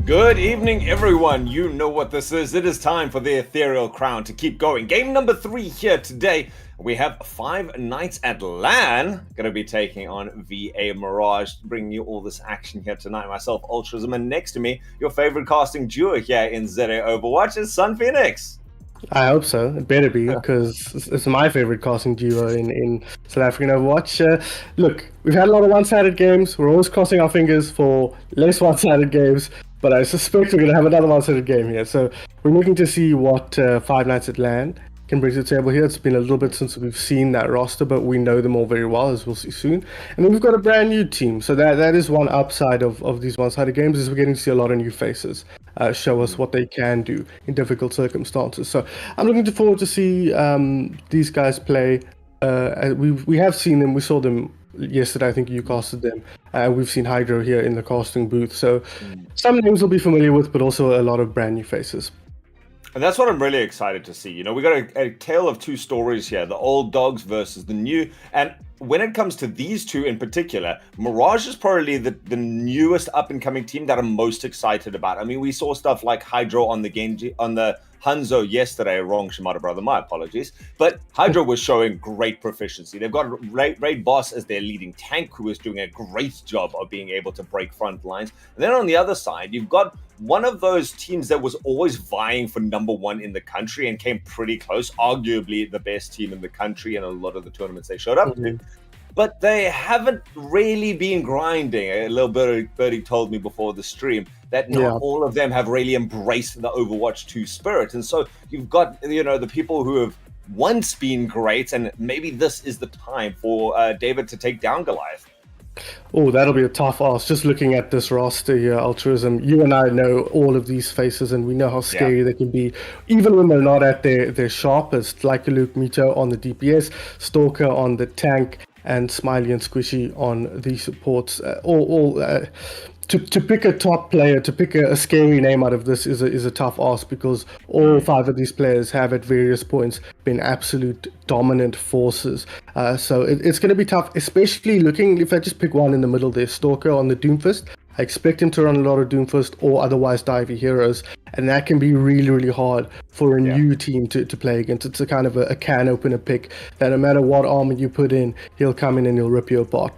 Good evening, everyone. You know what this is. It is time for the Ethereal Crown to keep going. Game number 3 here today. We have 5 Knights at LAN going to be taking on VA Mirage, bringing you all this action here tonight. Myself, Ultrazim, and next to me, your favorite casting duo here in ZA Overwatch is Sun Phoenix. I hope so. It better be, because it's my favorite casting duo in South African Overwatch. Look, we've had a lot of one-sided games. We're always crossing our fingers for less one-sided games, but I suspect we're going to have another one-sided game here. So we're looking to see what 5 Knights at LAN can bring to the table here. It's been a little bit since we've seen that roster, but we know them all very well, as we'll see soon. And then we've got a brand new team. So that is one upside of these one-sided games, is we're getting to see a lot of new faces show us what they can do in difficult circumstances. So I'm looking forward to see these guys play. We have seen them. We saw them yesterday. I think you casted them. We've seen Hydro here in the casting booth. So some names we'll be familiar with, but also a lot of brand new faces. And that's what I'm really excited to see. You know, we got a tale of two stories here, the old dogs versus the new. And when it comes to these two in particular, Mirage is probably the newest up-and-coming team that I'm most excited about. I mean, we saw stuff like Hydro on the Genji, on the Hanzo yesterday. Wrong, Shimada brother, my apologies. But Hydro was showing great proficiency. They've got Raid Boss as their leading tank, who is doing a great job of being able to break front lines. And then on the other side, you've got one of those teams that was always vying for #1 in the country and came pretty close, arguably the best team in the country in a lot of the tournaments they showed up to. But they haven't really been grinding. A little birdie told me before the stream that not all of them have really embraced the Overwatch 2 spirit. And so you've got, you know, the people who have once been great, and maybe this is the time for David to take down Goliath. Oh, that'll be a tough ask. Just looking at this roster here, Altruism, you and I know all of these faces, and we know how scary they can be, even when they're not at their sharpest, like Luke Mito on the DPS, Stalker on the tank, and Smiley and Squishy on the supports. To pick a top player, to pick a scary name out of this is a tough ask, because all 5 of these players have at various points been absolute dominant forces. So it's going to be tough, especially looking, if I just pick one in the middle there, Stalker on the Doomfist. I expect him to run a lot of Doomfist or otherwise Divey heroes, and that can be really, really hard for a new team to play against. It's a kind of a can opener pick that no matter what armor you put in, he'll come in and he'll rip you apart.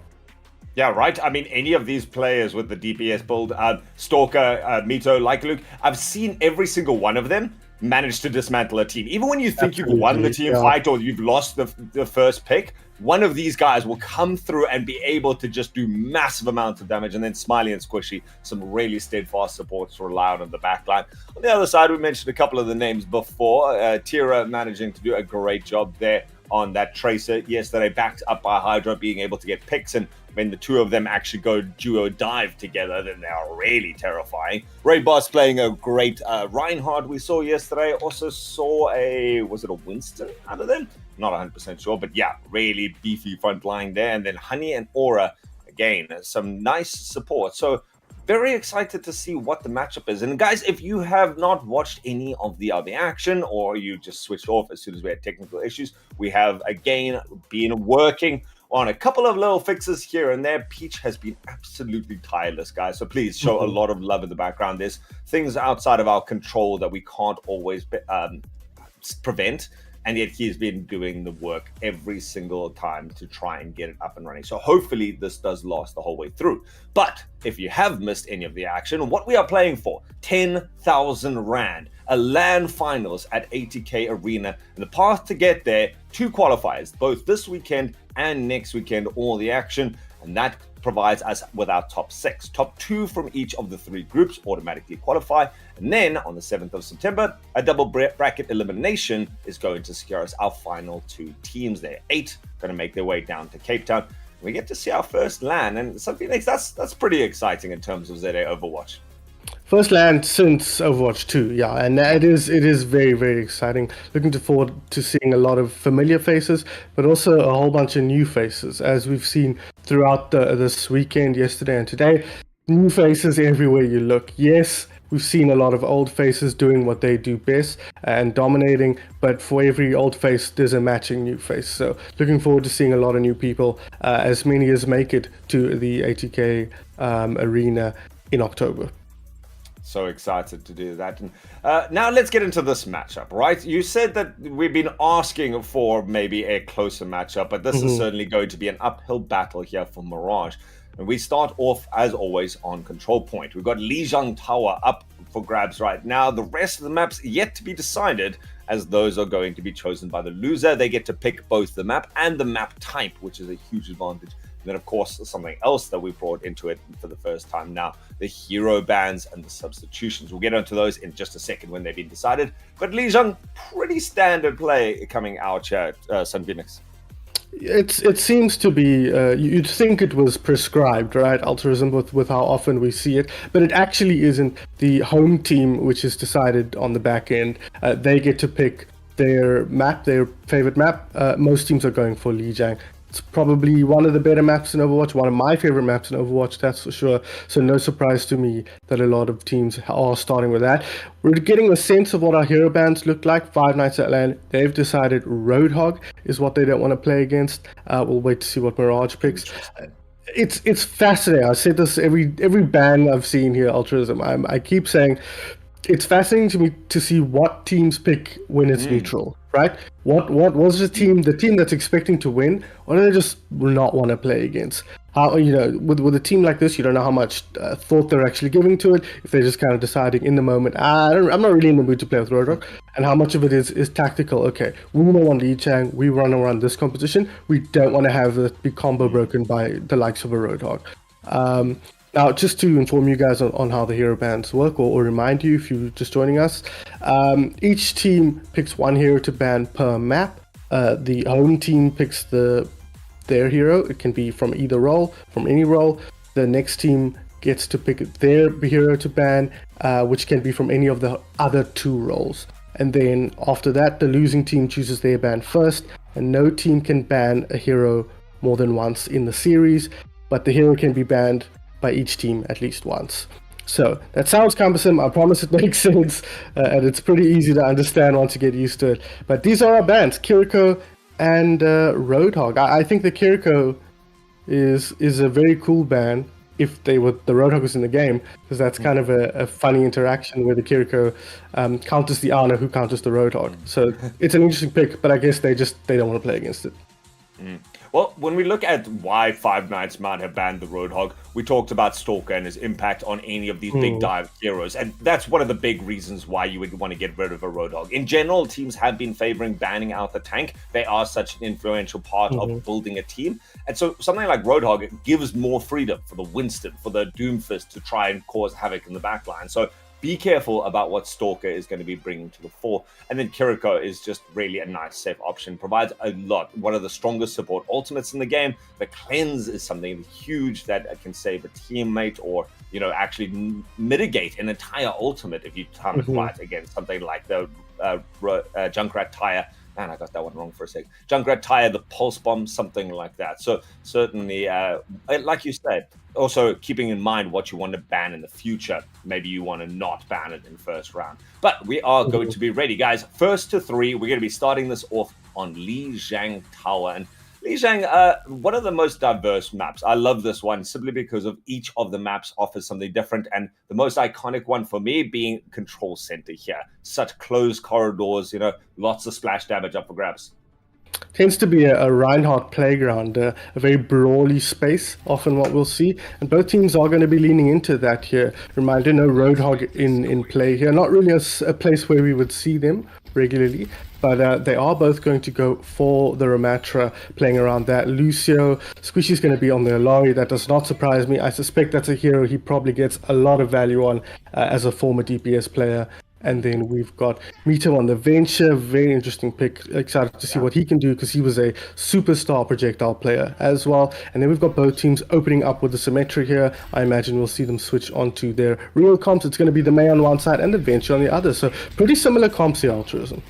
Yeah, right. I mean, any of these players with the DPS build, Stalker, Mito, like Luke, I've seen every single one of them manage to dismantle a team. Even when you think you've won the team fight or you've lost the first pick, one of these guys will come through and be able to just do massive amounts of damage. And then Smiley and Squishy, some really steadfast supports to rely on the backline. On the other side, we mentioned a couple of the names before. Tira managing to do a great job there on that Tracer yesterday, backed up by Hydra, being able to get picks. And when the two of them actually go duo dive together, then they are really terrifying. Raid Boss playing a great Reinhardt we saw yesterday. Also saw was it a Winston out of them? Not 100% sure, but yeah, really beefy front line there. And then Honey and Aura, again, some nice support. So very excited to see what the matchup is. And guys, if you have not watched any of the other action, or you just switched off as soon as we had technical issues, we have again been working on a couple of little fixes here and there. Peach has been absolutely tireless, guys. So please show a lot of love in the background. There's things outside of our control that we can't always prevent. And yet he's been doing the work every single time to try and get it up and running. So hopefully this does last the whole way through. But if you have missed any of the action, what we are playing for, 10,000 Rand, a LAN finals at 80K Arena. And the path to get there, 2 qualifiers, both this weekend and next weekend, all the action. And that provides us with our top 6. Top 2 from each of the 3 groups automatically qualify. And then on the 7th of September, a double bracket elimination is going to secure us our final 2 teams there. 8 going to make their way down to Cape Town. We get to see our first LAN, and something like that's pretty exciting in terms of ZA Overwatch. First LAN since Overwatch 2, yeah, and it is very, very exciting. Looking forward to seeing a lot of familiar faces, but also a whole bunch of new faces, as we've seen throughout this weekend, yesterday and today. New faces everywhere you look. Yes, we've seen a lot of old faces doing what they do best and dominating, but for every old face, there's a matching new face. So looking forward to seeing a lot of new people, as many as make it to the 80K arena in October. So excited to do that. And now let's get into this matchup, right? You said that we've been asking for maybe a closer matchup, but this is certainly going to be an uphill battle here for Mirage. And we start off, as always, on control point. We've got Lijiang Tower up for grabs right now. The rest of the maps yet to be decided, as those are going to be chosen by the loser. They get to pick both the map and the map type, which is a huge advantage. And then, of course, something else that we brought into it for the first time now, the hero bans and the substitutions. We'll get onto those in just a second when they've been decided. But Lijiang, pretty standard play coming out here at Sun Phoenix. It seems to be, you'd think it was prescribed, right, Altruism, with how often we see it, but it actually isn't. The home team, which is decided on the back end, they get to pick their map, their favorite map. Most teams are going for Lijiang. It's probably one of the better maps in Overwatch, one of my favorite maps in Overwatch, that's for sure. So no surprise to me that a lot of teams are starting with that. We're getting a sense of what our hero bans look like. Five Nights at Land, they've decided Roadhog is what they don't want to play against. We'll wait to see what Mirage picks. It's fascinating. I said this every ban I've seen here, Altruism. I keep saying it's fascinating to me to see what teams pick when it's neutral, right? What was the team that's expecting to win, or do they just not want to play against? How, with a team like this, you don't know how much thought they're actually giving to it. If they're just kind of deciding in the moment, I'm not really in the mood to play with Roadhog, and how much of it is tactical. Okay, we don't want Lijiang, we run around this competition. We don't want to have it be combo broken by the likes of a Roadhog. Now, just to inform you guys on how the hero bans work, or remind you if you're just joining us, each team picks one hero to ban per map. The home team picks their hero. It can be from either role, from any role. The next team gets to pick their hero to ban, which can be from any of the other two roles. And then after that, the losing team chooses their ban first, and no team can ban a hero more than once in the series, but the hero can be banned by each team at least once. So that sounds cumbersome. I promise it makes sense, and it's pretty easy to understand once you get used to it. But these are our bans, Kiriko and Roadhog. I think the Kiriko is a very cool ban if the Roadhog was in the game, because that's kind of a funny interaction where the Kiriko counters the Ana, who counters the Roadhog. So it's an interesting pick, but I guess they don't want to play against it. Well, when we look at why Five Nights might have banned the Roadhog, we talked about Stalker and his impact on any of these big dive heroes, and that's one of the big reasons why you would want to get rid of a Roadhog. In general, teams have been favoring banning out the tank. They are such an influential part of building a team, and so something like Roadhog gives more freedom for the Winston, for the Doomfist to try and cause havoc in the backline. So be careful about what Stalker is going to be bringing to the fore. And then Kiriko is just really a nice, safe option. Provides a lot. One of the strongest support ultimates in the game. The Cleanse is something huge that can save a teammate or, actually mitigate an entire ultimate if you time it right against something like the Junkrat Tire. Man, I got that one wrong for a sec. Junkrat Tire, the Pulse Bomb, something like that. So certainly, like you said, also keeping in mind what you want to ban in the future. Maybe you want to not ban it in the first round. But we are going to be ready, guys. First to three, we're going to be starting this off on Lijiang Tower. And Lijiang, one of the most diverse maps. I love this one simply because of each of the maps offers something different. And the most iconic one for me being Control Center here. Such closed corridors, lots of splash damage up for grabs. Tends to be a Reinhardt playground, a very brawly space, often what we'll see. And both teams are going to be leaning into that here. Reminder, no Roadhog in play here. Not really a place where we would see them regularly, but they are both going to go for the Ramatra, playing around that. Lucio, Squishy's going to be on the Alari. That does not surprise me. I suspect that's a hero he probably gets a lot of value on as a former DPS player. And then we've got Mito on the Venture, very interesting pick. Excited to see what he can do because he was a superstar projectile player as well. And then we've got both teams opening up with the Symmetry here. I imagine we'll see them switch onto their real comps. It's going to be the May on one side and the Venture on the other. So pretty similar comps here, Altruism.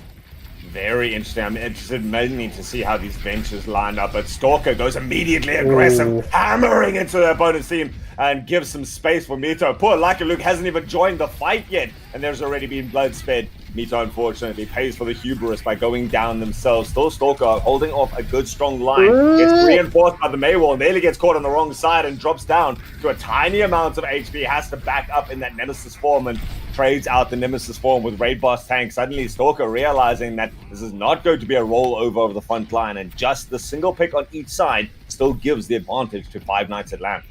Very interesting. I'm interested mainly to see how these ventures line up, but Stalker goes immediately aggressive, hammering into the opponent's team and gives some space for Mito. Poor Lucky Luke hasn't even joined the fight yet, and there's already been blood sped. Mito, unfortunately, pays for the hubris by going down themselves. Still Stalker holding off a good, strong line. Gets reinforced by the Maywall, nearly gets caught on the wrong side and drops down to a tiny amount of HP. Has to back up in that Nemesis form and trades out the Nemesis form with Raid Boss Tank. Suddenly, Stalker realizing that this is not going to be a rollover of the front line, and just the single pick on each side still gives the advantage to Five Nights at Land.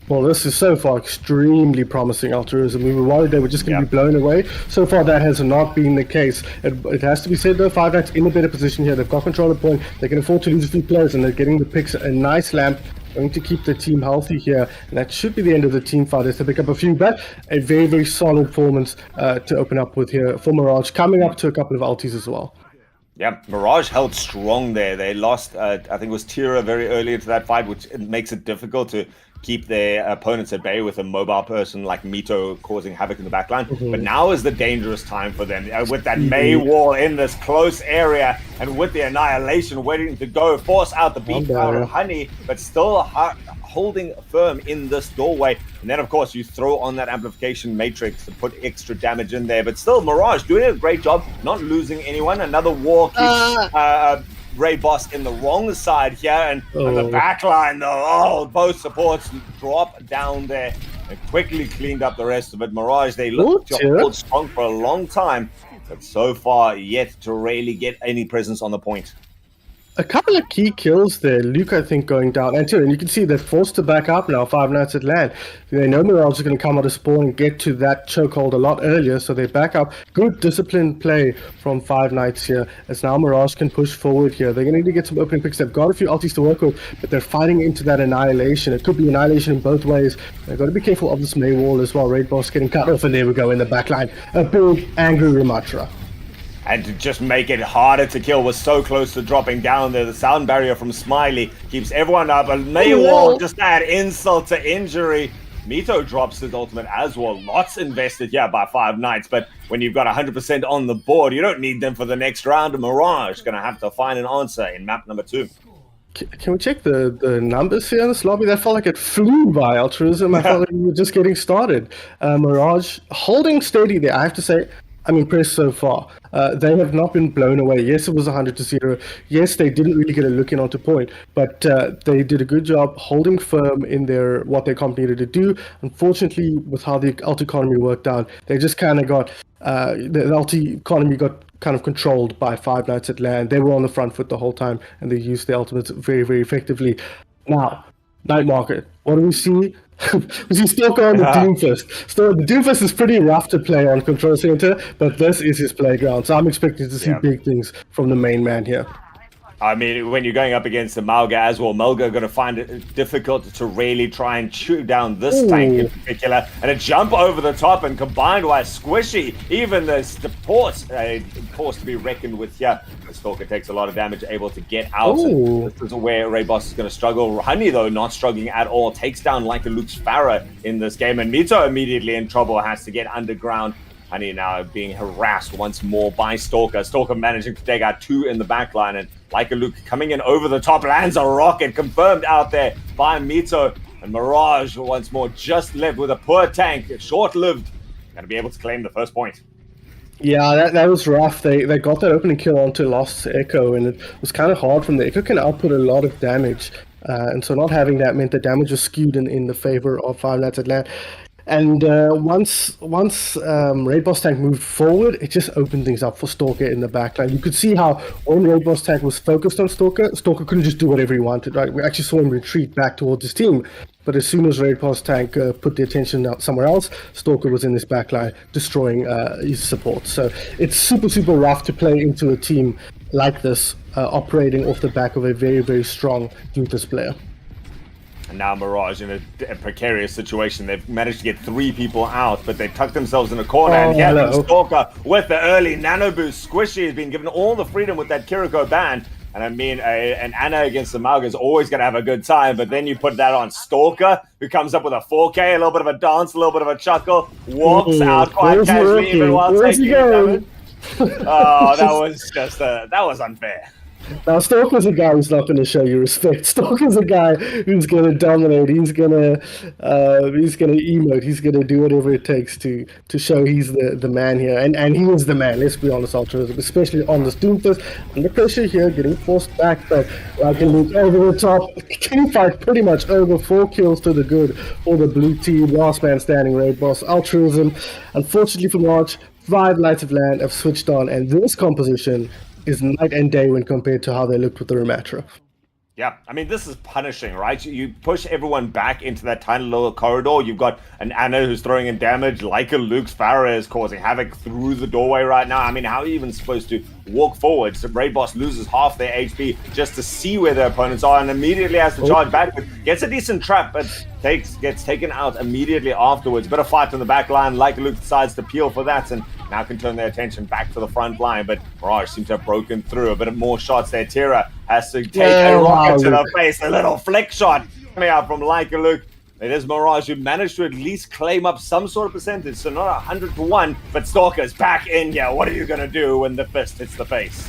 Well, this is so far extremely promising altruism. We were worried they were just going to be blown away. So far, that has not been the case. It has to be said, though, Five Nights in a better position here. They've got control of the point. They can afford to lose a few players, and they're getting the picks. A nice lamp, going to keep the team healthy here. And that should be the end of the team fight as they pick up a few, but a very, very solid performance to open up with here for Mirage, coming up to a couple of ultis as well. Yeah, Mirage held strong there. They lost, I think it was Tira very early into that fight, which makes it difficult to keep their opponents at bay with a mobile person like Mito causing havoc in the backline. But now is the dangerous time for them. With that May wall in this close area and with the Annihilation waiting to go, force out the beat out of Honey, but still holding firm in this doorway. And then, of course, you throw on that amplification matrix to put extra damage in there. But still, Mirage doing a great job, not losing anyone. Another war keeps Raid Boss in the wrong side here, and on the back line, though, both supports drop down there and quickly cleaned up the rest of it. Mirage, they looked to hold strong for a long time, but so far yet to really get any presence on the point. A couple of key kills there. Luke, I think, going down. And you can see they're forced to back up now, Five Nights at Land. They know Mirage is going to come out of spawn and get to that chokehold a lot earlier, so they back up. Good disciplined play from Five Nights here, as now Mirage can push forward here. They're going to need to get some opening picks. They've got a few ultis to work with, but they're fighting into that Annihilation. It could be Annihilation in both ways. They've got to be careful of this May wall as well. Raid Boss getting cut off, and there we go in the back line. A big, angry Ramatra. And to just make it harder to kill, was so close to dropping down there. The sound barrier from Smiley keeps everyone up. And Maywall just add insult to injury. Mito drops his ultimate as well. Lots invested here by Five Nights. But when you've got 100% on the board, you don't need them for the next round. Mirage going to have to find an answer in map number 2. Can we check the numbers here in this lobby? That felt like it flew by Altruism. I felt like we were just getting started. Mirage holding steady there, I have to say. I'm impressed so far. They have not been blown away. Yes, it was 100-0. Yes, they didn't really get a look in onto point, but they did a good job holding firm in their what their comp needed to do. Unfortunately, with how the ult economy worked out, they just kind of got the ult economy got kind of controlled by Five Nights at Land. They were on the front foot the whole time, and they used their ultimates very, very effectively. Now, Night Market, what do we see? We see Stalker on the Doomfist. So the Doomfist is pretty rough to play on Control Center, but this is his playground. So I'm expecting to see big things from the main man here. I mean, when you're going up against the Malga as well, Malga are going to find it difficult to really try and shoot down this tank in particular. And a jump over the top and combined with Squishy, even the supports, force to be reckoned with here. The Stalker takes a lot of damage, able to get out. This is where Raid Boss is going to struggle. Honey, though, not struggling at all. Takes down like a Luke's Farah in this game. And Mito immediately in trouble, has to get underground. Honey now being harassed once more by Stalker. Stalker managing to take out 2 in the backline, and like a Luke coming in over the top, lands a rocket, confirmed out there by Mito. And Mirage once more just left with a poor tank, short-lived. Going to be able to claim the first point. Yeah, that was rough. They got that opening kill onto Lost Echo, and it was kind of hard from the Echo can output a lot of damage. And so not having that meant the damage was skewed in the favor of Five Nights at Land. And once Raid Boss Tank moved forward, it just opened things up for Stalker in the backline. You could see how when Raid Boss Tank was focused on Stalker, Stalker couldn't just do whatever he wanted, right? We actually saw him retreat back towards his team. But as soon as Raid Boss Tank put the attention out somewhere else, Stalker was in this backline, destroying his support. So it's super, super rough to play into a team like this, operating off the back of a very, very strong Doomfist player. And now Mirage in a precarious situation. They've managed to get 3 people out, but they tucked themselves in a corner. And here comes Stalker with the early nano boost. Squishy has been given all the freedom with that Kiriko ban. And I mean, an Ana against the Malga is always going to have a good time, but then you put that on Stalker, who comes up with a 4K, a little bit of a dance, a little bit of a chuckle, walks out quite casually, even while taking damage. Oh, that was unfair. Now, Stalker's a guy who's not going to show you respect. Stalker's a guy who's going to dominate. He's gonna emote. He's gonna do whatever it takes to show he's the man here. And he is the man. Let's be honest, Altruism, especially on this Doomfist. Under pressure here, getting forced back, but can look over the top. Team fight pretty much over. 4 kills to the good for the blue team. Last man standing, Raid Boss. Altruism, unfortunately for March, 5 Lights of Land have switched on, and this composition is night and day when compared to how they looked with the Ramatra. Yeah, I mean, this is punishing, right? You push everyone back into that tiny little corridor. You've got an Anna who's throwing in damage, like a Luke's Farah is causing havoc through the doorway right now. I mean, how are you even supposed to walk forward? So Raid Boss loses half their HP just to see where their opponents are and immediately has to charge back. Gets a decent trap, but gets taken out immediately afterwards. Bit of fight in the back line. Like Luke decides to peel for that and now can turn their attention back to the front line, but Mirage seems to have broken through. A bit of more shots there. Tira has to take a rocket to the face. A little flick shot coming out from Like a Luke. It is Mirage who managed to at least claim up some sort of percentage, so not 100 to 1, but Stalker's back in here. What are you going to do when the fist hits the face?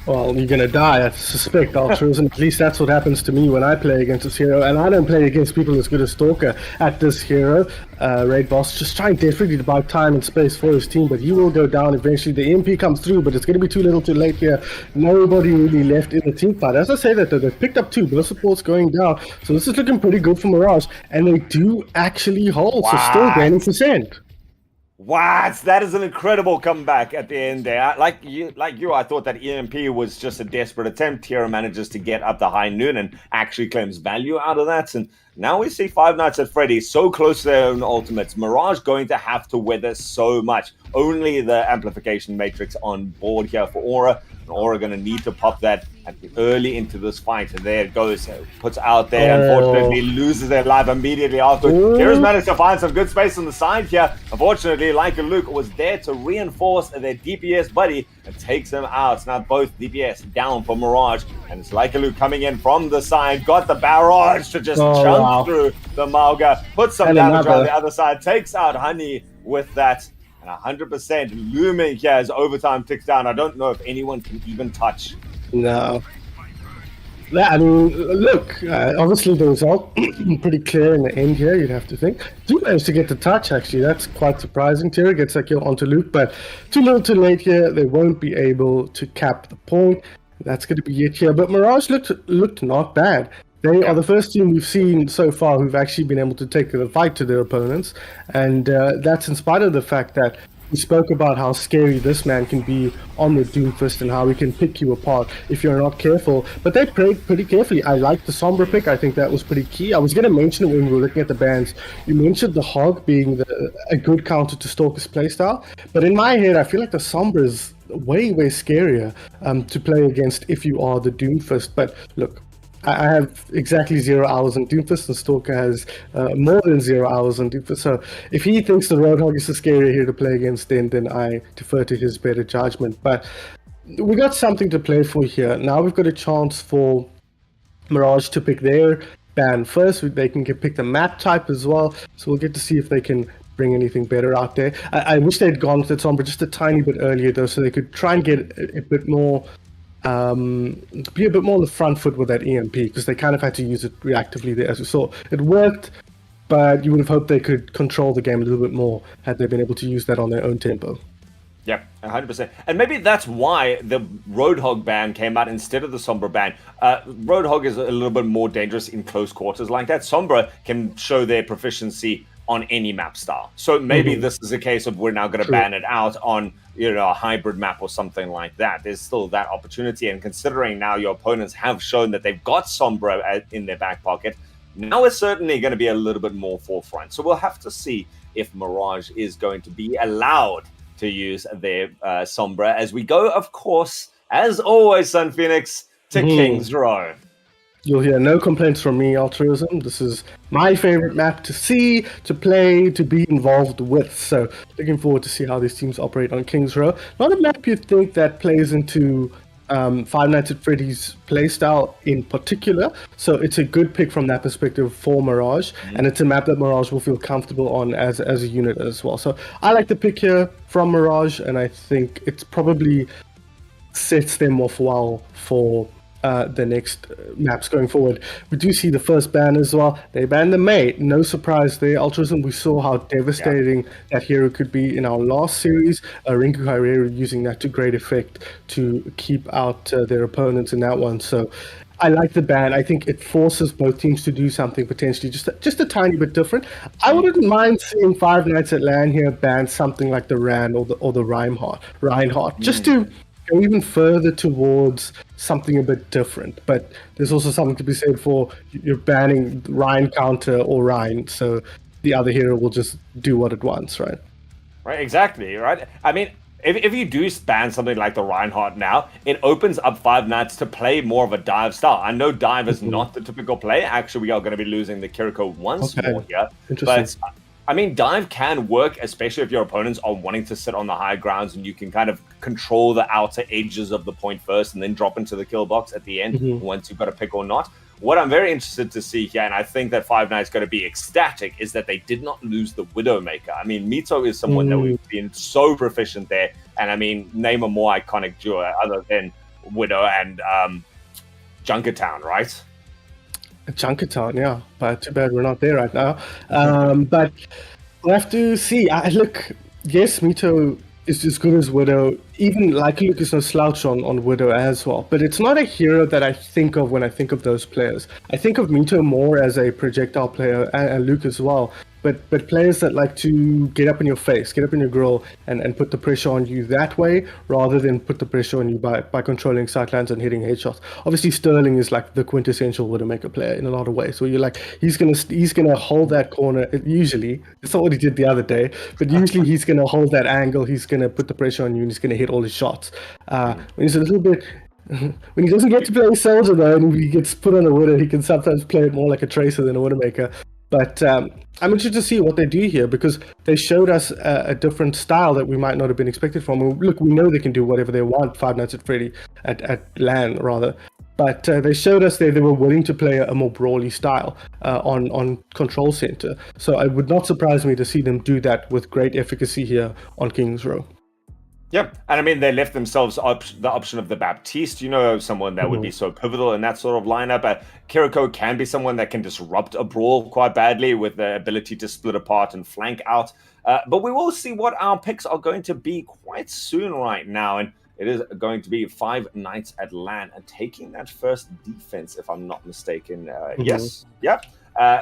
Well, you're gonna die, I suspect, Altruism. At least that's what happens to me when I play against this hero, and I don't play against people as good as Stalker at this hero. Raid Boss just trying desperately to buy time and space for his team, but he will go down eventually. The EMP comes through, but it's going to be too little too late here. Nobody really left in the team fight. As I say that, though, they've picked up 2. Both supports going down, so this is looking pretty good for Mirage, and they do actually hold, so still gaining percent. What? That is an incredible comeback at the end there. Like you, I thought that EMP was just a desperate attempt. Tira manages to get up the high noon and actually claims value out of that. And now we see Five Nights at Freddy's so close to their own ultimates. Mirage going to have to weather so much. Only the amplification matrix on board here for Aura. And Aura going to need to pop that early into this fight. And there it goes. Puts out there. Unfortunately, loses their life immediately after. Tira's managed to find some good space on the side here. Unfortunately, like a Luke was there to reinforce their DPS buddy and takes them out. Now both DPS down for Mirage. And it's like a Luke coming in from the side. Got the barrage to just jump through the Mauga. Puts some damage on the other side. Takes out Honey with that. And 100% looming here as overtime ticks down. I don't know if anyone can even touch. No. I mean, look, obviously the result pretty clear in the end here, you'd have to think. Do manage to get the touch, actually. That's quite surprising. Tira gets a kill onto Luke, but too little too late here. They won't be able to cap the point. That's going to be it here. But Mirage looked not bad. They are the first team we've seen so far who've actually been able to take the fight to their opponents. And that's in spite of the fact that we spoke about how scary this man can be on the Doomfist and how he can pick you apart if you're not careful. But they played pretty carefully. I like the Sombra pick. I think that was pretty key. I was going to mention it when we were looking at the bans. You mentioned the Hog being a good counter to Stalker's playstyle. But in my head, I feel like the Sombra is way, way scarier to play against if you are the Doomfist. But look, I have exactly 0 hours on Doomfist, and Stalker has more than 0 hours on Doomfist. So if he thinks the Roadhog is a scarier here to play against, then I defer to his better judgment. But we got something to play for here. Now we've got a chance for Mirage to pick their ban first. They can pick the map type as well. So we'll get to see if they can bring anything better out there. I wish they'd gone with the Sombra just a tiny bit earlier, though, so they could try and get a bit more... be a bit more on the front foot with that EMP, because they kind of had to use it reactively there, as we saw. It worked, but you would have hoped they could control the game a little bit more had they been able to use that on their own tempo. Yeah, 100%. And maybe that's why the Roadhog ban came out instead of the Sombra ban. Roadhog is a little bit more dangerous in close quarters like that. Sombra can show their proficiency on any map style. So maybe this is a case of we're now going to ban it out on, a hybrid map or something like that. There's still that opportunity. And considering now your opponents have shown that they've got Sombra in their back pocket, now it's certainly going to be a little bit more forefront. So we'll have to see if Mirage is going to be allowed to use their Sombra as we go, of course, as always, Sun Phoenix, to King's Row. You'll hear no complaints from me, Altruism. This is my favorite map to see, to play, to be involved with. So looking forward to see how these teams operate on King's Row. Not a map you'd think that plays into Five Nights at Freddy's playstyle in particular. So it's a good pick from that perspective for Mirage, and it's a map that Mirage will feel comfortable on as a unit as well. So I like the pick here from Mirage, and I think it's probably sets them off well for the next maps going forward. We do see the first ban as well. They banned the Mate. No surprise there. Altruism, we saw how devastating that hero could be in our last series. Rinku Herrera using that to great effect to keep out their opponents in that one. So I like the ban. I think it forces both teams to do something potentially just a tiny bit different. I wouldn't mind seeing Five Nights at LAN here ban something like the Rand or the Reinhardt, just to go even further towards something a bit different. But there's also something to be said for you're banning Ryan counter or Ryan, so the other hero will just do what it wants, right? Right, exactly, right? I mean, if you do ban something like the Reinhardt now, it opens up Five Nights to play more of a dive style. I know dive is not the typical play. Actually, we are going to be losing the Kiriko once more here. Interesting. But I mean, dive can work, especially if your opponents are wanting to sit on the high grounds and you can kind of control the outer edges of the point first and then drop into the kill box at the end once you've got a pick or not. What I'm very interested to see here, and I think that Five Nights is going to be ecstatic, is that they did not lose the Widowmaker. I mean, Mito is someone that we've been so proficient there. And I mean, name a more iconic duo other than Widow and Junkertown, right? Junkertown, yeah, but too bad we're not there right now. But we'll have to see. Look, yes, Mito is as good as Widow. Even like Luke is no slouch on Widow as well. But it's not a hero that I think of when I think of those players. I think of Mito more as a projectile player, and Luke as well. But players that like to get up in your face, get up in your grill, and put the pressure on you that way, rather than put the pressure on you by controlling sightlines and hitting headshots. Obviously, Sterling is like the quintessential Widowmaker player in a lot of ways. So you're like, he's gonna hold that corner. Usually, it's not what he did the other day, but usually he's gonna hold that angle. He's gonna put the pressure on you, and he's gonna hit all his shots. When he's a little bit. When he doesn't get to play Soldier though, and he gets put on a Widow, he can sometimes play it more like a Tracer than a Widowmaker. But I'm interested to see what they do here, because they showed us a different style that we might not have been expected from. Look, we know they can do whatever they want, Five Nights at Freddy, at LAN rather. But they showed us they were willing to play a more brawly style on Control Center. So it would not surprise me to see them do that with great efficacy here on King's Row. Yeah, and I mean, they left themselves the option of the Baptiste, someone that would be so pivotal in that sort of lineup. Kiriko can be someone that can disrupt a brawl quite badly with the ability to split apart and flank out. But we will see what our picks are going to be quite soon right now. And it is going to be Five Nights at LAN and taking that first defense, if I'm not mistaken. Yes. Yep.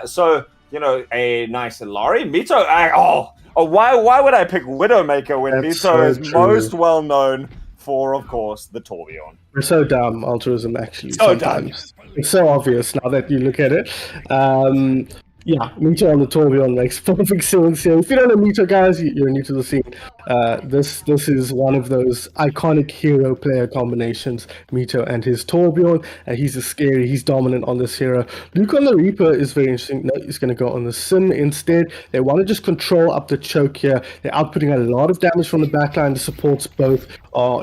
So, a nice Larry. Mito, why would I pick Widowmaker when Mito is most well known for, of course, the Torbjorn? We're so dumb, Altruism, actually. So sometimes. Dumb. It's so obvious now that you look at it. Yeah, Mito on the Torbjorn makes perfect sense here. If you don't know Mito, guys, you're new to the scene. This is one of those iconic hero player combinations, Mito and his Torbjorn. He's dominant on this hero. Luke on the Reaper is very interesting. No, he's going to go on the Sim instead. They want to just control up the choke here. They're outputting a lot of damage from the backline. The supports both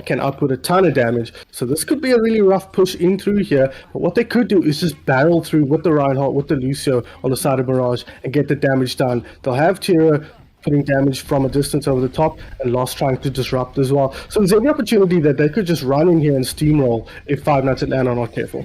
can output a ton of damage. So this could be a really rough push in through here. But what they could do is just barrel through with the Reinhardt, with the Lucio on the side of Mirage and get the damage done. They'll have Tira putting damage from a distance over the top and Lost trying to disrupt as well. So there's every opportunity that they could just run in here and steamroll if Five Nights at LAN are not careful.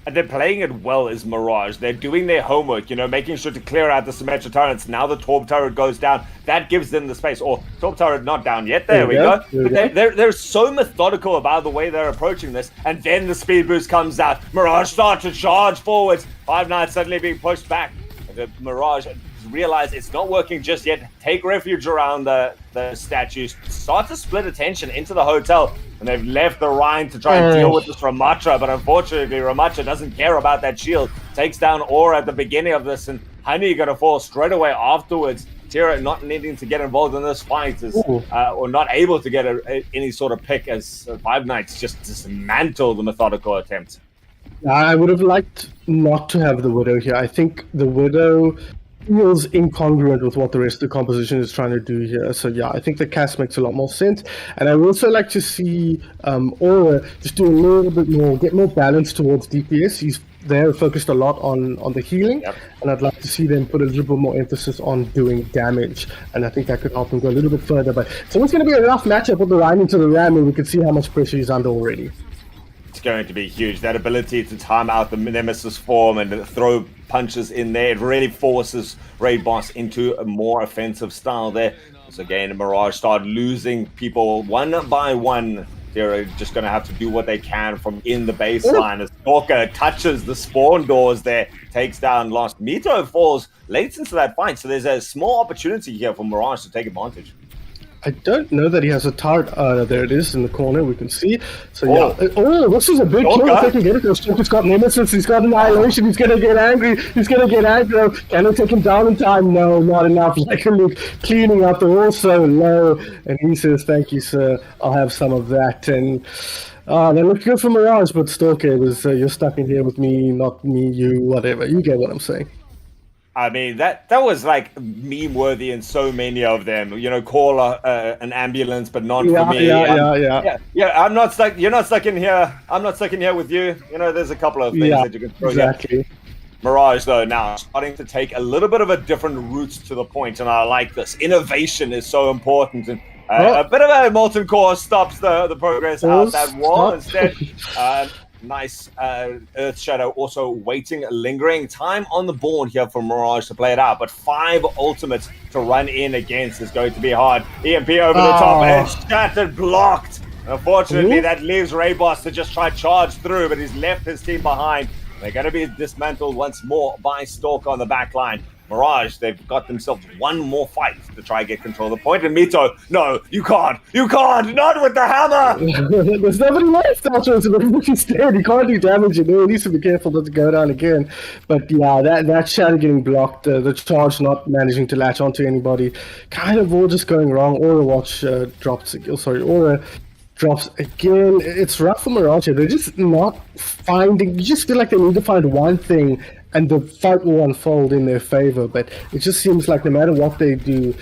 And they're playing it well as Mirage. They're doing their homework, making sure to clear out the Symmetra turrets. Now the Torb turret goes down. That gives them the space. Or Torb turret not down yet. There we go. But they're so methodical about the way they're approaching this. And then the speed boost comes out. Mirage starts to charge forwards. Five Nights suddenly being pushed back. The Mirage realize it's not working just yet. Take refuge around the statues. Start to split attention into the hotel. And they've left the Rhine to try and deal with this Ramatra. But unfortunately, Ramatra doesn't care about that shield. Takes down Aura at the beginning of this. And Honey going to fall straight away afterwards. Tira not needing to get involved in this fight or not able to get any sort of pick as Five Nights just dismantle the methodical attempt. I would have liked not to have the Widow here. I think the Widow feels incongruent with what the rest of the composition is trying to do here. So yeah, I think the cast makes a lot more sense. And I would also like to see Aura just do a little bit more, get more balance towards DPS. He's there focused a lot on the healing, and I'd like to see them put a little bit more emphasis on doing damage, and I think that could help him go a little bit further. But so it's going to be a rough matchup with the Rhine into the Ram, and we can see how much pressure he's under already. It's going to be huge. That ability to time out the Nemesis form and throw punches in there, it really forces Raid Boss into a more offensive style there. So again, Mirage start losing people one by one. They're just going to have to do what they can from in the baseline. As Stalker touches the spawn doors there, takes down Lost. Mito falls late into that fight, so there's a small opportunity here for Mirage to take advantage. I don't know that he has a turret. There it is in the corner, we can see. So yeah. Oh, this is a big kill if they can get it. Stalker's got Nemesis, he's got Annihilation, he's going to get angry, he's going to get aggro. Can they take him down in time? No, not enough. Like Luke cleaning up, they're all so low. And he says, thank you, sir, I'll have some of that. And they look good for Mirage, but Stalker was, you're stuck in here with me, not me, you, whatever. You get what I'm saying. I mean, that was like meme worthy in so many of them. You know, call an ambulance, but not for me. Yeah. I'm not stuck. You're not stuck in here. I'm not stuck in here with you. You know, there's a couple of things that you can throw here. Mirage, though, now starting to take a little bit of a different route to the point, and I like this. Innovation is so important, and a bit of a molten core stops the progress out that wall instead. Nice Earth Shadow also waiting, lingering time on the board here for Mirage to play it out, but 5 ultimates to run in against is going to be hard. EMP over the top and shattered, blocked. Unfortunately, that leaves Raid Boss to just try charge through, but he's left his team behind. They're going to be dismantled once more by Stalker on the back line. Mirage, they've got themselves one more fight to try and get control of the point. And Mito, no, you can't, not with the hammer! There's nobody left after he's dead. He can't do damage, he needs to be careful not to go down again. But yeah, that shadow getting blocked, the charge not managing to latch onto anybody, kind of all just going wrong. Overwatch Aura drops again. It's rough for Mirage. They're just not finding, you just feel like they need to find one thing and the fight will unfold in their favor, but it just seems like no matter what they do,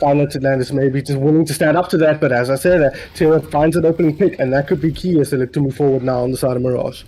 Final Atlantis may be just willing to stand up to that, but as I said, Tira finds an opening pick, and that could be key as they look to move forward now on the side of Mirage.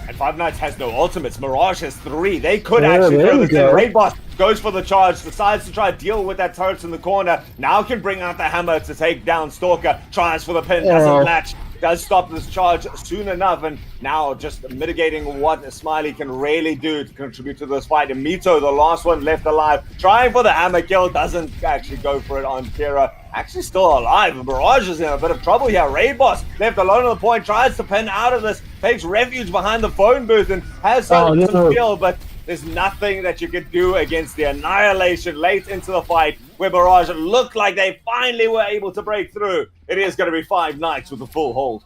And Five Nights has no ultimates, Mirage has 3, they could actually throw this in. Raid Boss goes for the charge, decides to try to deal with that turret in the corner, now can bring out the hammer to take down Stalker, tries for the pin, doesn't latch. Does stop this charge soon enough, and now just mitigating what Smiley can really do to contribute to this fight. And Mito, the last one left alive, trying for the hammer kill, doesn't actually go for it on Kira. Actually still alive. Mirage is in a bit of trouble here. Raid Boss left alone on the point, tries to pin out of this, takes refuge behind the phone booth and has some skill, but there's nothing that you could do against the Annihilation late into the fight, where Mirage looked like they finally were able to break through. It is going to be 5 Nights with a full hold.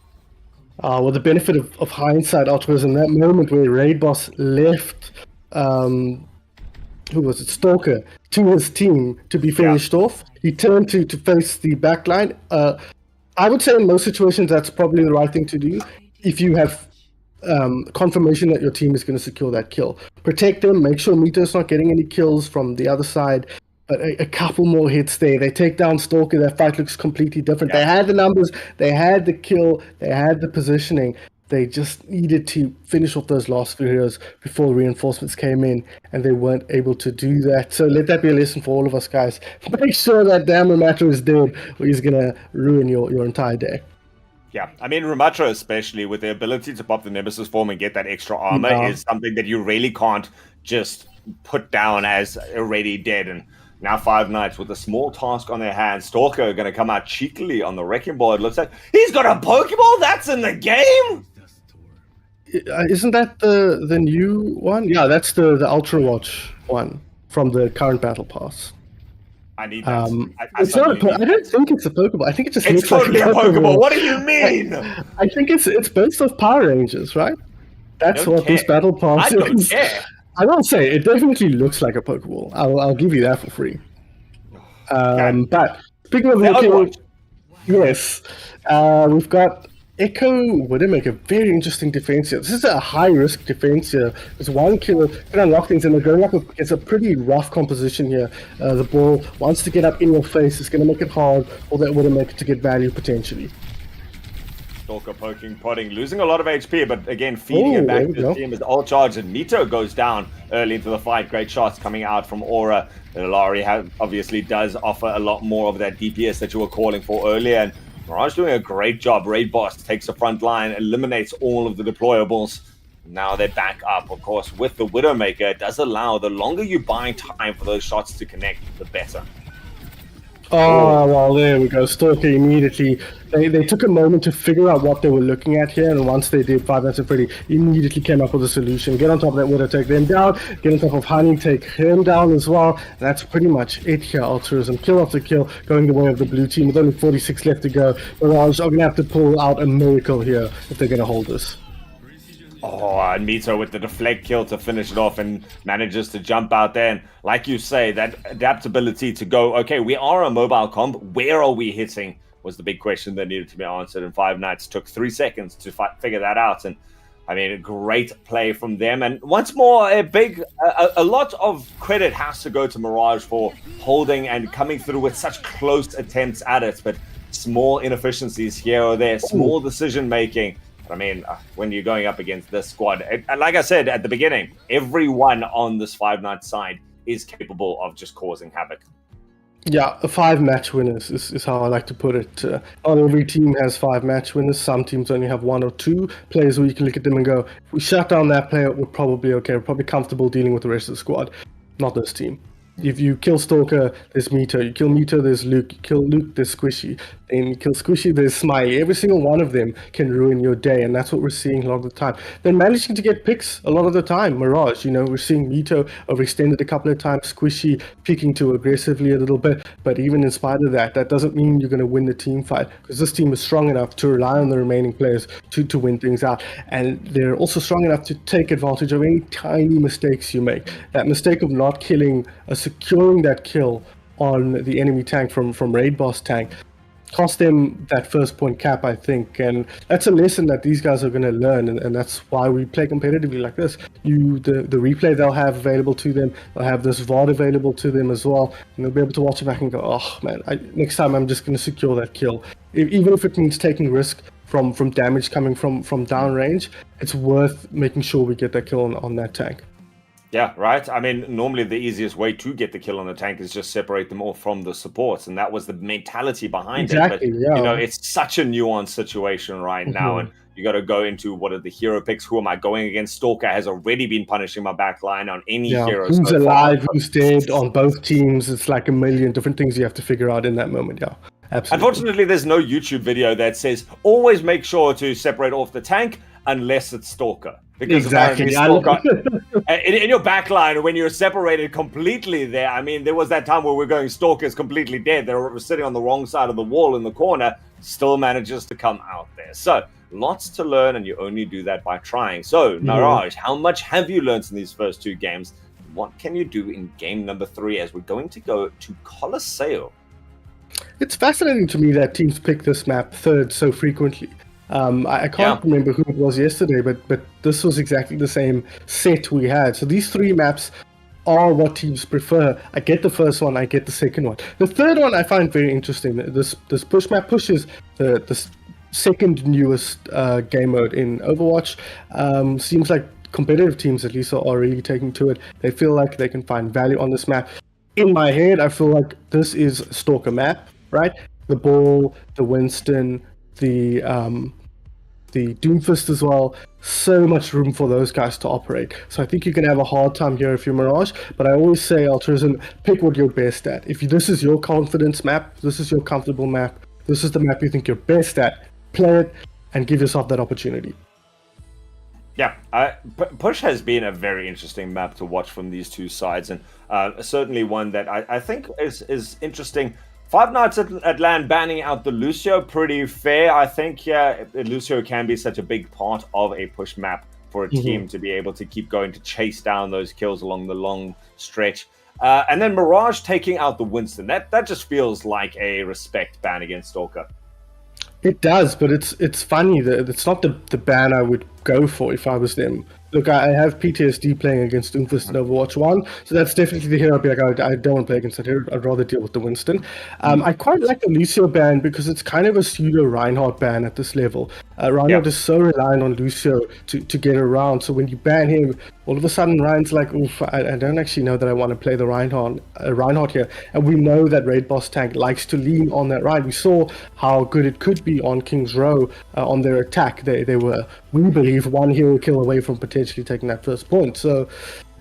With the benefit of hindsight, Altruism, that moment where Raid Boss left, who was it, Stalker, to his team to be finished off, he turned to face the backline. I would say in most situations that's probably the right thing to do if you have confirmation that your team is going to secure that kill. Protect them, make sure Mito's not getting any kills from the other side. But a couple more hits there. They take down Stalker, that fight looks completely different. They had the numbers, they had the kill, they had the positioning. They just needed to finish off those last few heroes before reinforcements came in, and they weren't able to do that. So let that be a lesson for all of us, guys. Make sure that damn Ramatra is dead, or he's going to ruin your entire day. Yeah, I mean, Ramatra especially, with the ability to pop the Nemesis form and get that extra armor, is something that you really can't just put down as already dead. And now 5 Nights with a small task on their hands. Stalker going to come out cheekily on the wrecking ball. It looks like he's got a Pokeball. That's in the game. Isn't that the new one? Yeah, that's the Ultra Watch one from the current Battle Pass. I need that. It's not I don't think it's a Pokeball. I think it just looks totally like a Pokeball. What do you mean? I think it's based off Power Rangers, right? That's what this Battle Pass is. I don't care. I will say it definitely looks like a Pokeball. I'll give you that for free. But speaking of looking, yes, we've got Echo Widowmaker, very interesting defense here. This is a high-risk defense here. Because one kill can unlock things, and they're going up against a pretty rough composition here. The ball wants to get up in your face. It's going to make it hard for that Widowmaker to get value potentially. Stalker poking, prodding, losing a lot of HP, but again, feeding it back to the team as the ult charge, and Mito goes down early into the fight. Great shots coming out from Aura. Illari obviously does offer a lot more of that DPS that you were calling for earlier, and Mirage doing a great job. Raid Boss takes the front line, eliminates all of the deployables. Now they're back up, of course, with the Widowmaker. It does allow, the longer you buy time for those shots to connect, the better. Oh, well, there we go. Stalker immediately. They took a moment to figure out what they were looking at here, and once they did, Five Nights at Freddy immediately came up with a solution. Get on top of that Widow, take them down. Get on top of Honey, take him down as well. That's pretty much it here, Altruism. Kill after kill, going the way of the blue team with only 46 left to go. Mirage are going to have to pull out a miracle here if they're going to hold this. Oh, and Mito with the deflect kill to finish it off and manages to jump out there. And like you say, that adaptability to go, okay, we are a mobile comp. Where are we hitting was the big question that needed to be answered. And Five Nights took 3 seconds to figure that out. And I mean, a great play from them. And once more, a lot of credit has to go to Mirage for holding and coming through with such close attempts at it. But small inefficiencies here or there, small decision making. I mean, when you're going up against this squad, like I said at the beginning, everyone on this Five Nights side is capable of just causing havoc. Yeah, 5 match winners is how I like to put it. Not every team has 5 match winners. Some teams only have 1 or 2 players where you can look at them and go, if we shut down that player, we're probably okay. We're probably comfortable dealing with the rest of the squad. Not this team. If you kill Stalker, there's Mito. You kill Mito, there's Luke. You kill Luke, there's Squishy. Then you kill Squishy, there's Smiley. Every single one of them can ruin your day, and that's what we're seeing a lot of the time. They're managing to get picks a lot of the time. Mirage, we're seeing Mito overextended a couple of times, Squishy peeking too aggressively a little bit. But even in spite of that, that doesn't mean you're going to win the team fight, because this team is strong enough to rely on the remaining players to win things out. And they're also strong enough to take advantage of any tiny mistakes you make. That mistake of not killing, securing that kill on the enemy tank from Raid Boss tank cost them that first point cap, I think, and that's a lesson that these guys are going to learn, and that's why we play competitively like this. The replay they'll have available to them, they'll have this VOD available to them as well, and they'll be able to watch it back and go, oh man, next time I'm just going to secure that kill, even if it means taking risk from damage coming from downrange. It's worth making sure we get that kill on that tank. Yeah, right. I mean, normally the easiest way to get the kill on the tank is just separate them all from the supports, and that was the mentality behind it. But it's such a nuanced situation right now, and you got to go into what are the hero picks. Who am I going against? Stalker has already been punishing my back line on any hero. Who's alive? Who's dead on both teams? It's like a million different things you have to figure out in that moment. Yeah, absolutely. Unfortunately, there's no YouTube video that says always make sure to separate off the tank unless it's Stalker. Because exactly. Stalker, in your backline, when you're separated completely there, I mean, there was that time where we're going Stalker's completely dead. They were sitting on the wrong side of the wall in the corner, still manages to come out there. So lots to learn, and you only do that by trying. So, Naraj, how much have you learned in these first 2 games? What can you do in game number 3 as we're going to go to Colosseo? It's fascinating to me that teams pick this map third so frequently. I can't remember who it was yesterday, but this was exactly the same set we had. So these 3 maps are what teams prefer. I get the first one, I get the second one. The third one I find very interesting. This push map pushes the second newest game mode in Overwatch. Seems like competitive teams at least are really taking to it. They feel like they can find value on this map. In my head, I feel like this is a Stalker map, right? The ball, the Winston, the Doomfist as well. So much room for those guys to operate. So I think you can have a hard time here if you're Mirage, but I always say, Altruism, pick what you're best at. If this is your confidence map, this is your comfortable map, this is the map you think you're best at, play it and give yourself that opportunity. Yeah, Push has been a very interesting map to watch from these 2 sides, and certainly one that I think is interesting. Five Nights at LAN banning out the Lucio, pretty fair. I think, Lucio can be such a big part of a push map for a team to be able to keep going to chase down those kills along the long stretch. And then Mirage taking out the Winston. That just feels like a respect ban against Stalker. It does, but it's funny that it's not the ban I would go for if I was them. Look, I have PTSD playing against Doomfist in Overwatch 1, so that's definitely the hero I'd be like, I don't want to play against that hero. I'd rather deal with the Winston. I quite like the Lucio ban because it's kind of a pseudo Reinhardt ban at this level. Reinhardt is so reliant on Lucio to get around, so when you ban him, all of a sudden Ryan's like, oof, I don't actually know that I want to play the Reinhardt here. And we know that Raid Boss Tank likes to lean on that Ryan. We saw how good it could be on King's Row on their attack. They were, we believe, one hero kill away from potentially taking that first point. So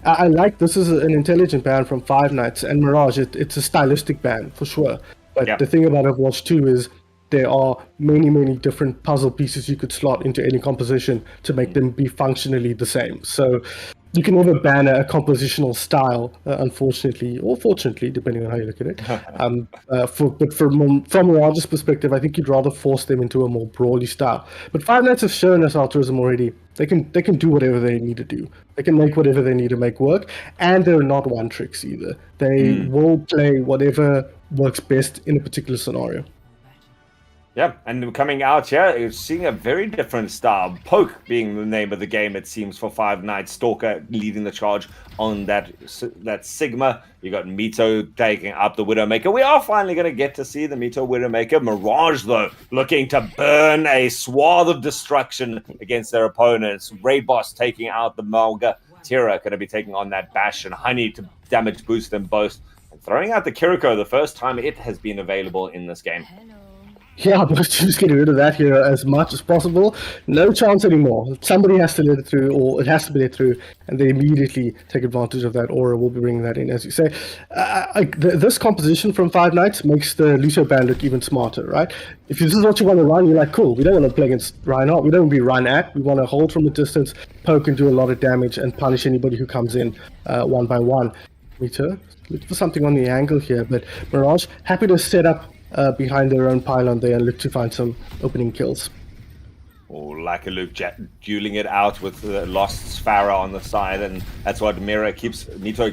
I like this is an intelligent ban from Five Nights and Mirage. It's a stylistic ban for sure. But the thing about Overwatch 2 is there are many different puzzle pieces you could slot into any composition to make them be functionally the same. So you can never ban a compositional style, unfortunately, or fortunately, depending on how you look at it. But from Mirage's perspective, I think you'd rather force them into a more brawly style. But Five Nights have shown us altruism already. They can do whatever they need to do. They can make whatever they need to make work, and they're not one tricks either. They will play whatever works best in a particular scenario. Yeah, and coming out here, you're seeing a very different style. Poke being the name of the game, it seems, for Five Nights. Stalker leading the charge on that Sigma. You got Mito taking up the Widowmaker. We are finally going to get to see the Mito Widowmaker. Mirage, though, looking to burn a swath of destruction against their opponents. Raid Boss taking out the Malga. Tira going to be taking on that Bastion. Honey to damage boost them both. And throwing out the Kiriko the first time it has been available in this game. Yeah, but just getting rid of that hero as much as possible. No chance anymore. Somebody has to let it through, or it has to be let through, and they immediately take advantage of that aura. We'll be bringing that in, as you say. This composition from Five Nights makes the Lucio ban look even smarter, right? If this is what you want to run, you're like, cool, we don't want to play against Reinhardt. We don't want to be run at. We want to hold from a distance, poke and do a lot of damage, and punish anybody who comes in one by one. Mito, look for something on the angle here, but Mirage, happy to set up behind their own pylon there and look to find some opening kills. Like a Luke dueling it out with the lost Farah on the side, and that's what Mito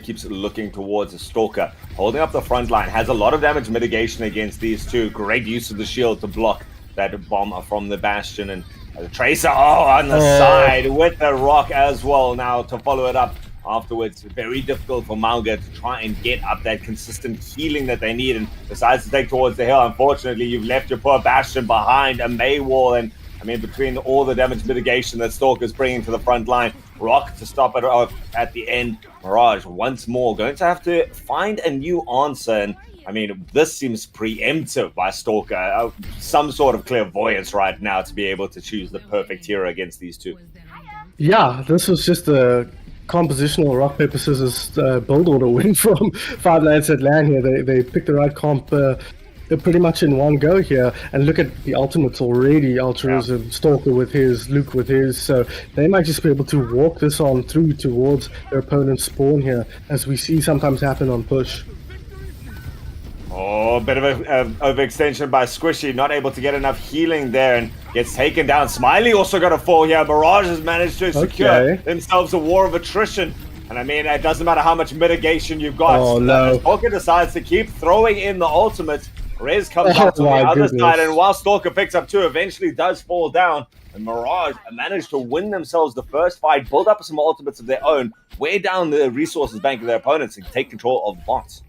keeps looking towards. A Stalker holding up the front line, has a lot of damage mitigation against these two. Great use of the shield to block that bomb from the Bastion, and the Tracer on the side with the rock as well now to follow it up. Afterwards, very difficult for Malga to try and get up that consistent healing that they need, and decides to take towards the hill. Unfortunately, you've left your poor Bastion behind a May wall, and I mean, between all the damage mitigation that Stalker's bringing to the front line, Rock to stop it off at the end. Mirage, once more, going to have to find a new answer, and I mean, this seems preemptive by Stalker. Some sort of clairvoyance right now to be able to choose the perfect hero against these two. Yeah, this was just a compositional rock paper scissors build order win from Five Nights at LAN here. They picked the right comp pretty much in one go here, and look at the ultimates already. Altruism, Stalker with his, Luke with his, so they might just be able to walk this on through towards their opponent's spawn here, as we see sometimes happen on push. A bit of an overextension by Squishy, not able to get enough healing there, and gets taken down. Smiley also got a fall here. Mirage has managed to secure themselves a war of attrition. And I mean, it doesn't matter how much mitigation you've got. Oh, no. Stalker decides to keep throwing in the ultimate. Rez comes out to the other side, and while Stalker picks up two, eventually does fall down. And Mirage managed to win themselves the first fight, build up some ultimates of their own, weigh down the resources bank of their opponents, and take control of bots.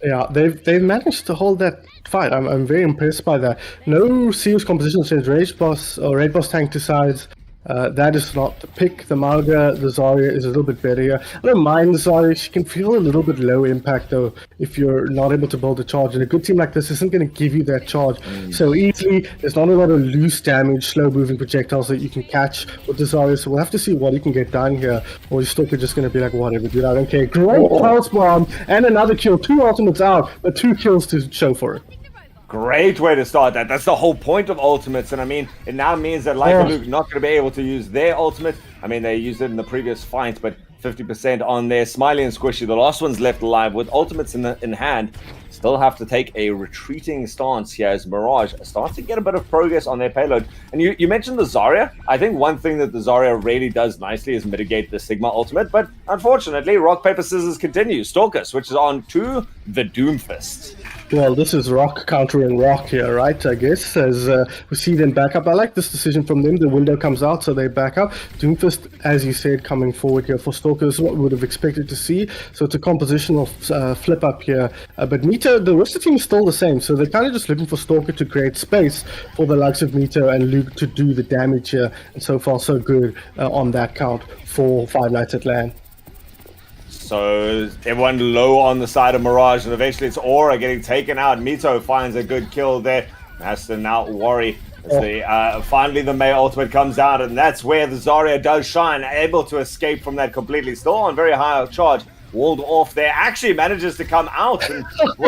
Yeah, they've managed to hold that fight. I'm very impressed by that. No serious composition since Raid Boss Tank decides that is not the pick. The Malga, the Zarya is a little bit better here. I don't mind the Zarya. She can feel a little bit low impact though if you're not able to build a charge. And a good team like this isn't going to give you that charge so easily. There's not a lot of loose damage, slow moving projectiles that you can catch with the Zarya. So we'll have to see what he can get done here. Or he's still just going to be like, whatever, dude, I don't care. Great pulse bomb and another kill. 2 ultimates out, but 2 kills to show for it. Great way to start that. That's the whole point of ultimates, and I mean, it now means that Like Luke's not going to be able to use their ultimate. I mean, they used it in the previous fight, but 50% on there. Smiley and Squishy, the last one's left alive with ultimates in hand. Still have to take a retreating stance here as Mirage starts to get a bit of progress on their payload. And you mentioned the Zarya. I think one thing that the Zarya really does nicely is mitigate the Sigma ultimate, but unfortunately, rock, paper, scissors continues. Stalker switches on to the Doomfist. Well, this is rock countering rock here, right? I guess, as we see them back up. I like this decision from them. The window comes out, so they back up. Doomfist, as you said, coming forward here for Stalker is what we would have expected to see. So it's a compositional flip up here. But Mito, the rest of the team is still the same. So they're kind of just looking for Stalker to create space for the likes of Mito and Luke to do the damage here. And so far, so good on that count for Five Nights at LAN. So everyone low on the side of Mirage, and eventually it's Aura getting taken out. Mito finds a good kill there. Has to now worry as finally the May ultimate comes out, and that's where the Zarya does shine, able to escape from that completely. Still on very high charge, walled off there. Actually manages to come out, and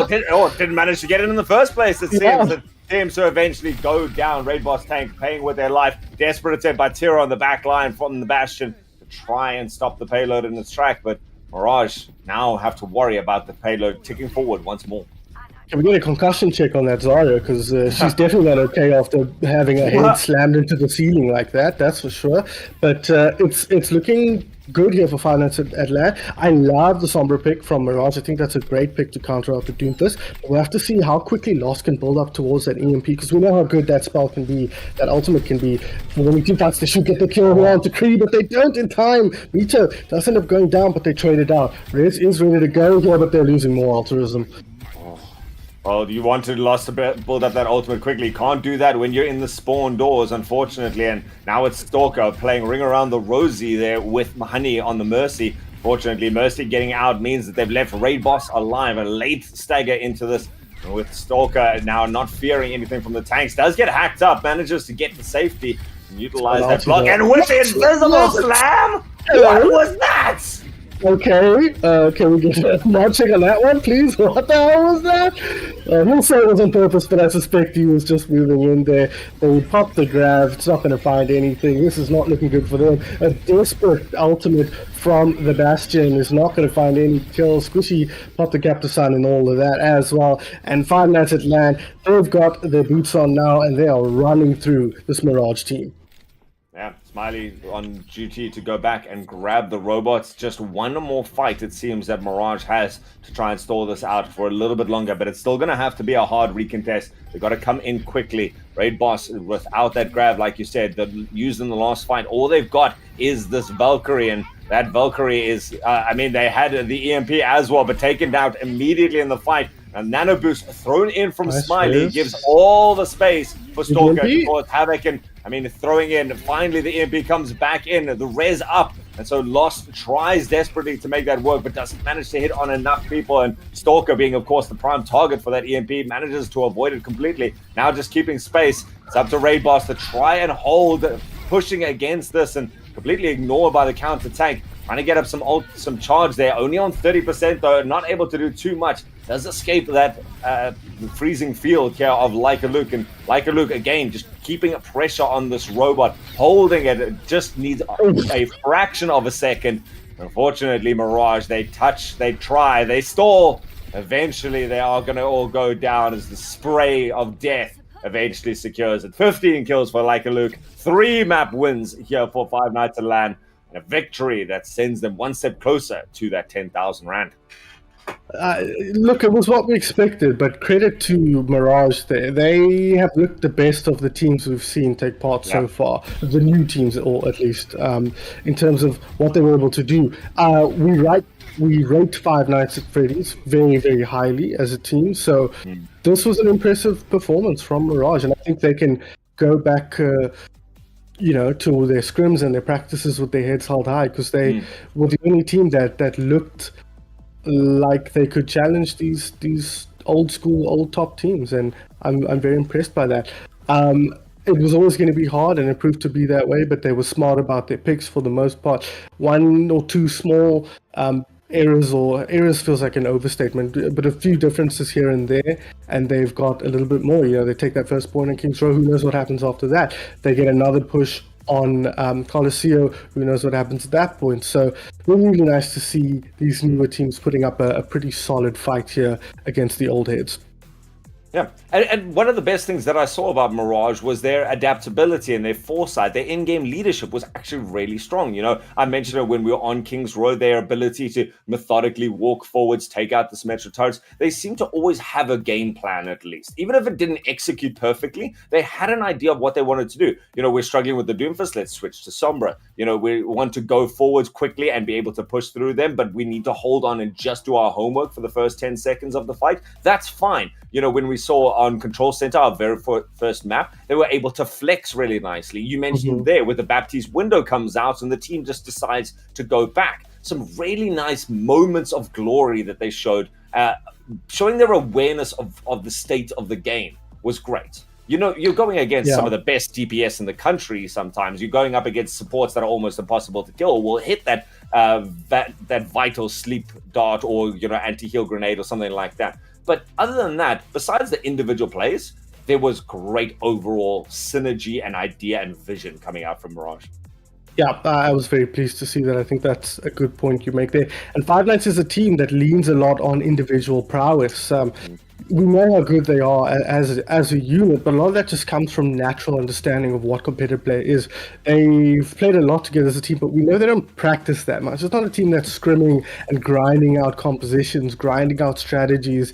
didn't manage to get it in the first place, it seems. Yeah. Teams to eventually go down. Raid Boss Tank paying with their life. Desperate attempt by Tira on the back line from the Bastion to try and stop the payload in its track, but Mirage now have to worry about the payload ticking forward once more. Can we get a concussion check on that Zarya? Because she's definitely not okay after having her head slammed into the ceiling like that, that's for sure. But it's looking good here for Five Nights at LAN. I love the Sombra pick from Mirage. I think that's a great pick to counter out the Doomfist. We'll have to see how quickly Lost can build up towards that EMP, because we know how good that spell can be, that ultimate can be. When we think they should get the kill around to Kree, but they don't in time. Mito does end up going down, but they trade it out. Rez is ready to go here, but they're losing more altruism. Well, you wanted Lost to build up that ultimate quickly. Can't do that when you're in the spawn doors, unfortunately. And now it's Stalker playing Ring Around the Rosie there with Honey on the Mercy. Fortunately, Mercy getting out means that they've left Raid Boss alive. A late stagger into this, with Stalker now not fearing anything from the tanks. Does get hacked up, manages to get to safety, and utilize that block. And with the invisible slam! What was that? Okay, can we get a mod check on that one, please? What the hell was that? He'll say it was on purpose, but I suspect he was just moving in there. They popped the grab, it's not going to find anything. This is not looking good for them. A desperate ultimate from the Bastion is not going to find any kills. Squishy popped the Captain and all of that as well. And Five Nights at LAN, they've got their boots on now, and they are running through this Mirage team. Yeah, Smiley on duty to go back and grab the robots. Just one more fight, it seems, that Mirage has to try and stall this out for a little bit longer, but it's still going to have to be a hard recontest. They've got to come in quickly. Raid Boss, without that grab, like you said, used in the last fight, all they've got is this Valkyrie, and that Valkyrie is, they had the EMP as well, but taken down immediately in the fight. A nano boost thrown in from Smiley gives all the space for Stalker to cause havoc, and throwing in. Finally, the EMP comes back in, the res up, and so Lost tries desperately to make that work, but doesn't manage to hit on enough people. And Stalker, being of course the prime target for that EMP, manages to avoid it completely. Now just keeping space. It's up to Raid Boss to try and hold, pushing against this, and completely ignored by the counter tank. Trying to get up some charge there, only on 30% though, not able to do too much. Does escape that freezing field here of Like a Luke, and Like a Luke again just keeping pressure on this robot, holding it. It just needs a fraction of a second. Unfortunately, Mirage, they touch, they try, they stall. Eventually, they are going to all go down as the spray of death eventually secures it. 15 kills for Like a Luke, 3 map wins here for Five Nights at LAN. A victory that sends them one step closer to that 10,000 rand. Look, it was what we expected, but credit to Mirage there. They have looked the best of the teams we've seen take part so far, the new teams, or at least in terms of what they were able to do. We rate Five Nights at Freddy's very, very highly as a team, so this was an impressive performance from Mirage, and I think they can go back to their scrims and their practices with their heads held high, because they were the only team that looked like they could challenge these old school, old top teams, and I'm very impressed by that. It was always going to be hard, and it proved to be that way, but they were smart about their picks for the most part. 1 or 2 small errors feels like an overstatement, but a few differences here and there, and they've got a little bit more. They take that first point in King's Row, who knows what happens after that. They get another push on Coliseum, who knows what happens at that point. So really, really nice to see these newer teams putting up a pretty solid fight here against the old heads. Yeah, and one of the best things that I saw about Mirage was their adaptability and their foresight. Their in-game leadership was actually really strong. You know, I mentioned it when we were on King's Road, their ability to methodically walk forwards, take out the Symmetra turrets. They seem to always have a game plan, at least. Even if it didn't execute perfectly, they had an idea of what they wanted to do. You know, we're struggling with the Doomfist, let's switch to Sombra. You know, we want to go forwards quickly and be able to push through them, but we need to hold on and just do our homework for the first 10 seconds of the fight. That's fine. You know, when we saw on Control Center, our very first map, they were able to flex really nicely. You mentioned there where the Baptiste window comes out and the team just decides to go back. Some really nice moments of glory that they showed, showing their awareness of the state of the game was great. You know, you're going against some of the best DPS in the country sometimes. You're going up against supports that are almost impossible to kill. Will hit that that vital sleep dart or, you know, anti-heal grenade or something like that. But other than that, besides the individual plays, there was great overall synergy and idea and vision coming out from Mirage. Yeah, I was very pleased to see that. I think that's a good point you make there. And Five Nights is a team that leans a lot on individual prowess. We know how good they are as a unit, but a lot of that just comes from natural understanding of what competitive play is. They've played a lot together as a team, but we know they don't practice that much. It's not a team that's scrimming and grinding out compositions, grinding out strategies,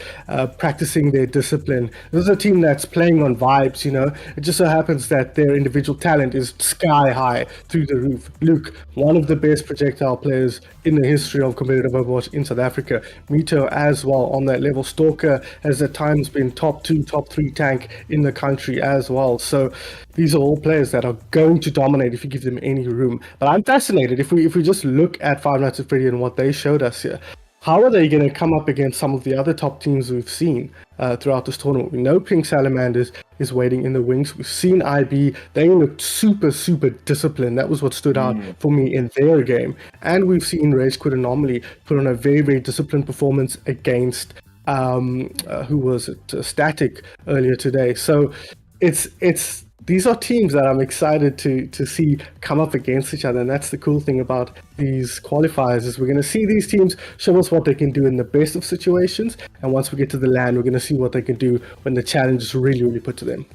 practicing their discipline. This is a team that's playing on vibes, you know. It just so happens that their individual talent is sky high through the roof. Luke, one of the best projectile players in the history of competitive Overwatch in South Africa. Mito as well on that level. Stalker has at times been top 2, top 3 tank in the country as well. So these are all players that are going to dominate if you give them any room. But I'm fascinated if we just look at Five Nights at Freddy and what they showed us here. How are they going to come up against some of the other top teams we've seen throughout this tournament? We know Pink Salamanders is waiting in the wings. We've seen IB. They looked super, super disciplined. That was what stood out for me in their game. And we've seen Rage Quit Anomaly put on a very, very disciplined performance against who was it? Static earlier today. So it's these are teams that I'm excited to see come up against each other, and that's the cool thing about these qualifiers is we're going to see these teams show us what they can do in the best of situations, and once we get to the LAN, we're going to see what they can do when the challenge is really, really put to them.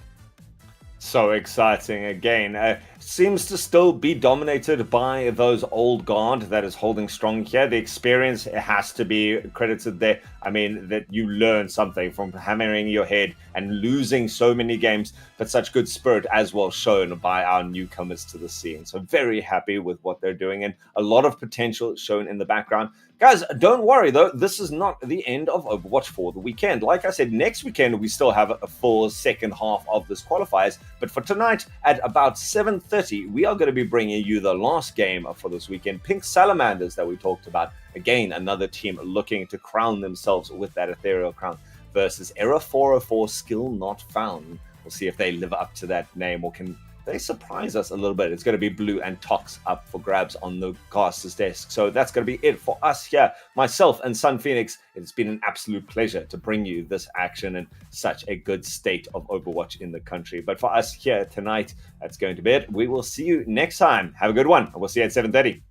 So exciting again. Seems to still be dominated by those old guard that is holding strong here. The experience has to be credited there. I mean, that you learn something from hammering your head and losing so many games, but such good spirit as well shown by our newcomers to the scene. So very happy with what they're doing and a lot of potential shown in the background. Guys, don't worry though, this is not the end of Overwatch for the weekend. Like I said, next weekend we still have a full second half of this qualifiers, but for tonight at about 7:30, we are going to be bringing you the last game for this weekend, Pink Salamanders that we talked about. Again, another team looking to crown themselves with that Ethereal crown versus Error 404 Skill Not Found. We'll see if they live up to that name or can they surprise us a little bit. It's going to be Blue and Tox up for grabs on the caster's desk. So that's going to be it for us here. Myself and Sun Phoenix, it's been an absolute pleasure to bring you this action and such a good state of Overwatch in the country. But for us here tonight, that's going to be it. We will see you next time. Have a good one. We'll see you at 7:30.